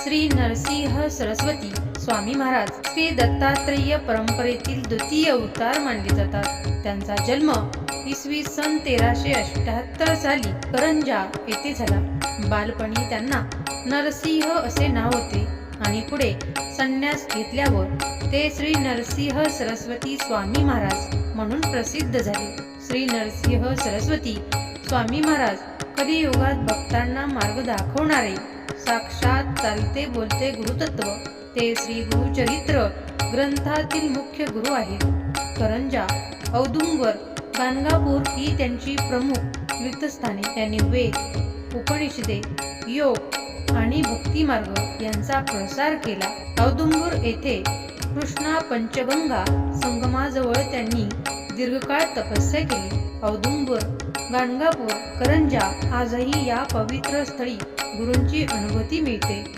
श्री नरसिंह सरस्वती स्वामी महाराज श्री दत्तात्रेय परंपरेतील द्वितीय अवतार मानले जातात. त्यांचा जन्म इसवी सन 1378 साली करंजा येथे झाला. बालपणी त्यांना नरसिंह असे नाव होते आणि पुढे संन्यास घेतल्यावर ते श्री नरसिंह सरस्वती स्वामी महाराज म्हणून प्रसिद्ध झाले. श्री नरसिंह सरस्वती स्वामी महाराज कलियुगात भक्तांना मार्ग दाखवणारे साक्षात चालते बोलते गुरुतत्व. ते श्री गुरुचरित्र ग्रंथातील मुख्य गुरु आहेत. करंजा, औदुंबर, गाणगापूर ही त्यांची प्रमुख तीर्थस्थाने. त्यांनी वेद, उपनिषदे, योग आणि भक्ती मार्ग यांचा प्रसार केला. औदुंबर येथे कृष्णा पंचगंगा संगमाजवळ त्यांनी दीर्घकाळ तपस्या केली. औदुंबर, गाणगापूर, करंजा आजही या पवित्र स्थळी गुरूंची अनुभूती मिळते.